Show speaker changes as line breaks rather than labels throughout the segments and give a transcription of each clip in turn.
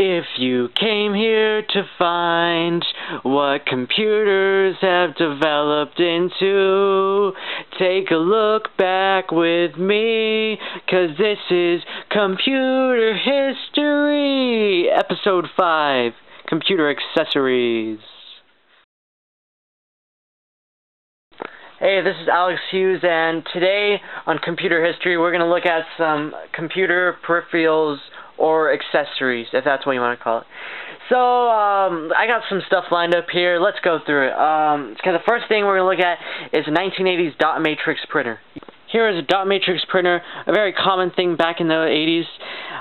If you came here to find what computers have developed into, take a look back with me, 'cause this is Computer History, Episode 5, Computer Accessories. Hey, this is Alex Hughes, and today on Computer History we're going to look at some computer peripherals or accessories, if that's what you want to call it. So, I got some stuff lined up here. Let's go through it. The first thing we're going to look at is a 1980s dot matrix printer. Here is a dot matrix printer, a very common thing back in the 80s.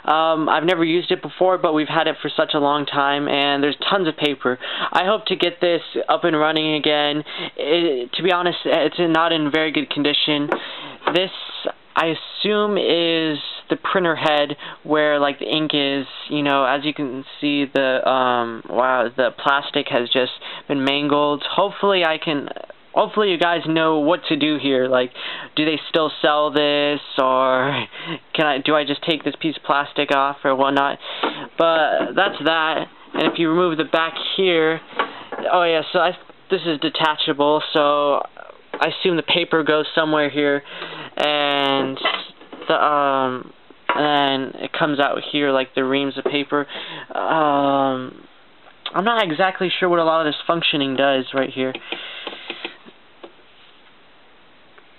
I've never used it before, but we've had it for such a long time, and there's tons of paper. I hope to get this up and running again. To be honest, it's not in very good condition. This, I assume, is the printer head where like the ink is. You know, as you can see, the the plastic has just been mangled. Hopefully you guys know what to do here. Like, do they still sell this, or do I just take this piece of plastic off or whatnot? But that's that. And if you remove the back here, oh yeah, so this is detachable, so I assume the paper goes somewhere here, and it comes out here like the reams of paper. I'm not exactly sure what a lot of this functioning does right here.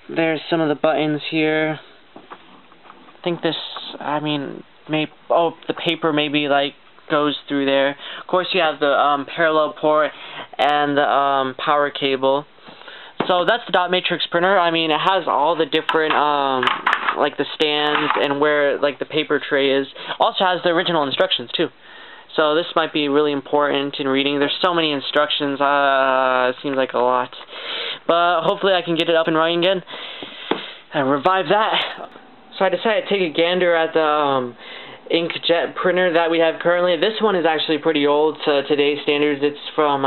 There's some of the buttons here. I think this, the paper maybe like goes through there. Of course you have the parallel port and the power cable. So that's the dot matrix printer. I mean, it has all the different like the stands and where like the paper tray is. Also has the original instructions too. So this might be really important in reading. There's so many instructions, it seems like a lot. But hopefully I can get it up and running again and revive that. So I decided to take a gander at the inkjet printer that we have currently. This one is actually pretty old to today's standards. It's from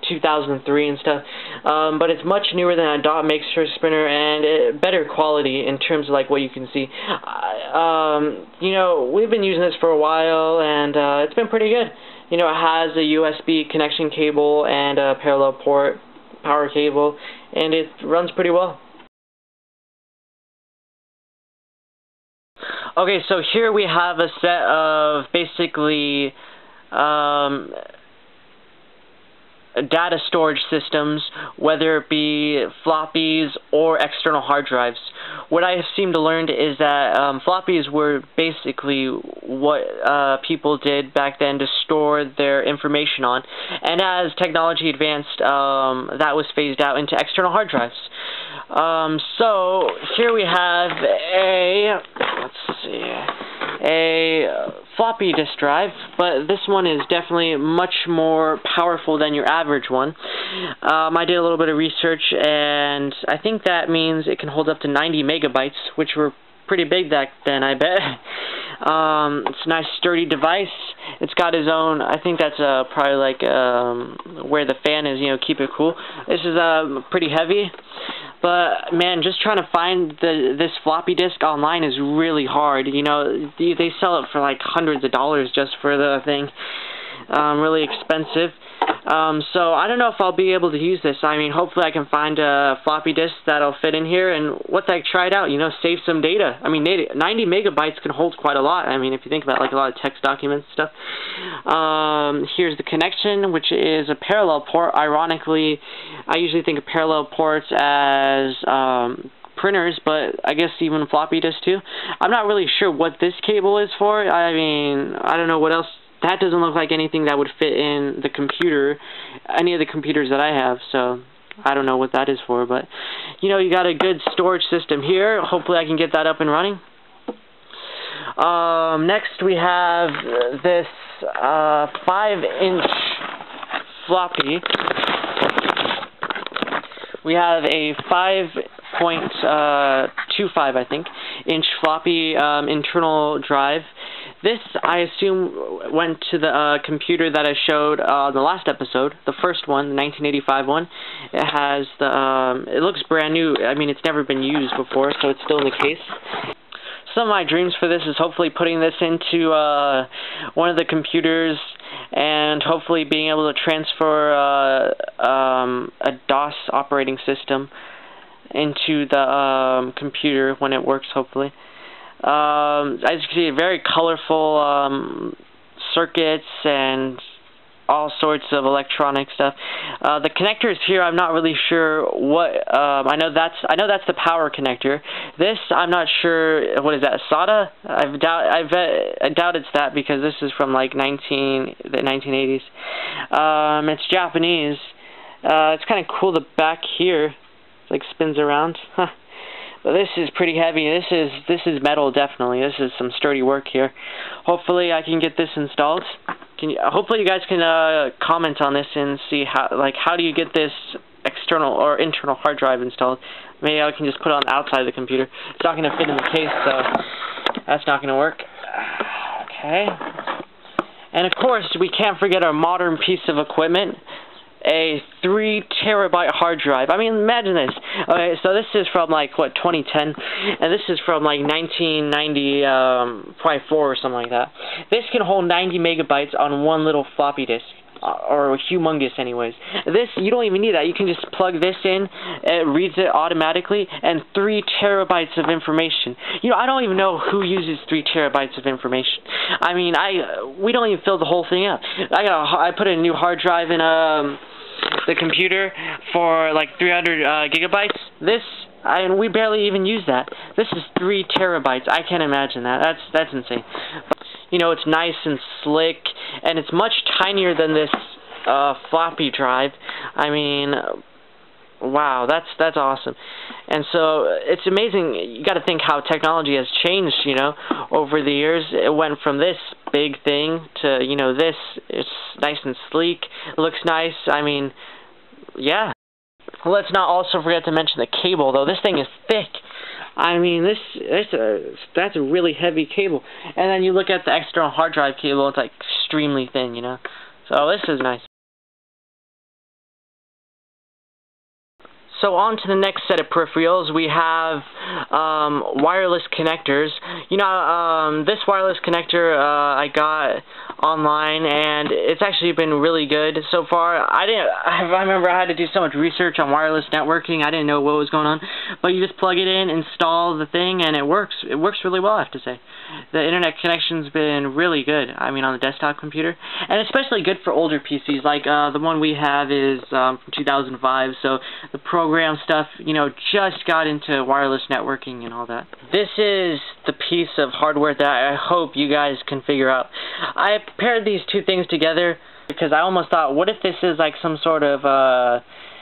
2003 and stuff. But it's much newer than a dot matrix printer and better quality in terms of like what you can see. You know, we've been using this for a while, and it's been pretty good. You know, it has a USB connection cable and a parallel port power cable, and it runs pretty well. Okay, so here we have a set of basically data storage systems, whether it be floppies or external hard drives. What I have seemed to learn is that floppies were basically what people did back then to store their information on, and as technology advanced, that was phased out into external hard drives. So here we have a floppy disk drive, but this one is definitely much more powerful than your average one. I did a little bit of research, and I think that means it can hold up to 90 megabytes, which were pretty big back then, I bet. It's a nice sturdy device. It's got its own, I think that's probably like where the fan is, you know, keep it cool. This is pretty heavy. But man, just trying to find this floppy disk online is really hard. You know, they sell it for like hundreds of dollars just for the thing. Really expensive. So I don't know if I'll be able to use this. I mean, hopefully I can find a floppy disk that'll fit in here, and once I try it out, you know, save some data. I mean, 90 megabytes can hold quite a lot. I mean, if you think about like a lot of text documents and stuff. Here's the connection, which is a parallel port. Ironically, I usually think of parallel ports as printers, but I guess even floppy disks too. I'm not really sure what this cable is for. I mean, I don't know what else. That doesn't look like anything that would fit in the computer, any of the computers that I have, so I don't know what that is for, but you know, you got a good storage system here. Hopefully I can get that up and running. Next we have this 5-inch floppy. We have a 5.25, I think, inch floppy internal drive. This, I assume, went to the computer that I showed the last episode, the first one, the 1985 one. It has the, it looks brand new. I mean, it's never been used before, so it's still in the case. some of my dreams for this is hopefully putting this into one of the computers and hopefully being able to transfer a DOS operating system into the computer when it works, hopefully. As you can see, very colorful circuits and all sorts of electronic stuff. The connectors here, I'm not really sure what. I know that's the power connector. This, I'm not sure. What is that? SATA? I doubt it's that, because this is from like the 1980s. It's Japanese. It's kind of cool. The back here, like, spins around. Huh. But this is pretty heavy. This is metal, definitely. This is some sturdy work here. Hopefully I can get this installed. Hopefully you guys can comment on this and see how do you get this external or internal hard drive installed. Maybe I can just put it on the outside of the computer. It's not going to fit in the case, so that's not going to work. Okay. And of course, we can't forget our modern piece of equipment. A 3 terabyte hard drive. I mean, imagine this. Okay, so this is from like, what, 2010, and this is from like 1990, probably 4 or something like that. This can hold 90 megabytes on one little floppy disk, or humongous anyways. This, you don't even need that. You can just plug this in, it reads it automatically, and 3 terabytes of information. You know, I don't even know who uses 3 terabytes of information. I mean, we don't even fill the whole thing up. I put a new hard drive in the computer for like 300 gigabytes. We barely even use that. This is 3 terabytes. I can't imagine that. That's insane. You know, it's nice and slick, and it's much tinier than this floppy drive. I mean, wow, that's awesome. And so it's amazing. You got to think how technology has changed, you know, over the years. It went from this big thing to, you know, this. It's nice and sleek. It looks nice. I mean, yeah. Let's not also forget to mention the cable, though. This thing is thick. I mean, that's a really heavy cable. And then you look at the external hard drive cable, it's like extremely thin, you know. So this is nice. So on to the next set of peripherals, we have wireless connectors. You know, this wireless connector I got online, and it's actually been really good so far. I remember I had to do so much research on wireless networking. I didn't know what was going on, but you just plug it in, install the thing, and it works. It works really well, I have to say. The internet connection's been really good. I mean, on the desktop computer, and especially good for older PCs. Like the one we have is from 2005, so the program stuff, you know, just got into wireless networking and all that. This is the piece of hardware that I hope you guys can figure out. I paired these two things together because I almost thought, what if this is like some sort of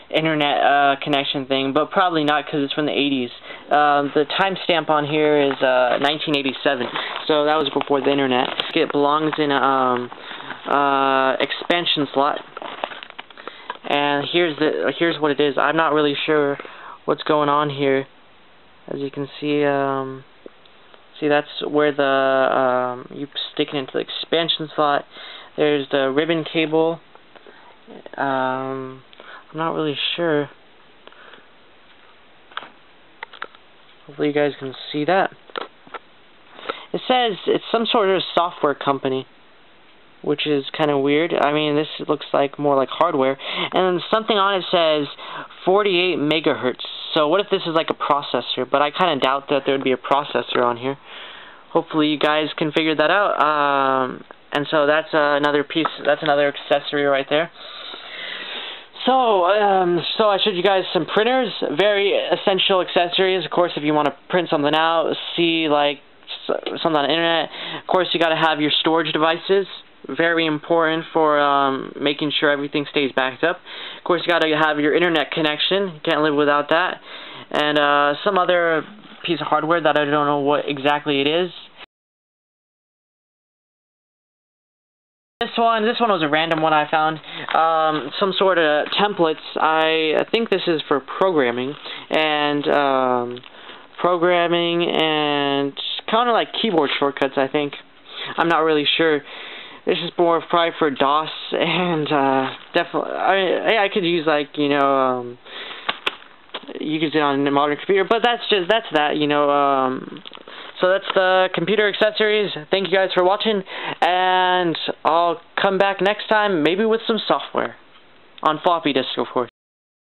internet connection thing, but probably not, because it's from the 80s. The timestamp on here is 1987, so that was before the internet. It belongs in a expansion slot. And here's what it is. I'm not really sure what's going on here. As you can see, that's where you stick it into the expansion slot. There's the ribbon cable. I'm not really sure. Hopefully you guys can see that. It says it's some sort of software company, which is kind of weird. I mean, this looks like more like hardware. And then something on it says 48 megahertz. So what if this is like a processor? But I kind of doubt that there would be a processor on here. Hopefully you guys can figure that out. And so that's another piece. That's another accessory right there. So I showed you guys some printers. Very essential accessories. Of course, if you want to print something out, see like something on the internet. Of course, you got to have your storage devices. Very important for making sure everything stays backed up. Of course, you got to have your internet connection. You can't live without that. And some other piece of hardware that I don't know what exactly it is. This one was a random one I found. Some sort of templates. I think this is for programming and kind of like keyboard shortcuts, I think. I'm not really sure. This is more probably for DOS, and definitely I could use, like, you know, you can use it on a modern computer, but that's that, you know. So that's the computer accessories. Thank you guys for watching, and I'll come back next time, maybe with some software on floppy disk, of course.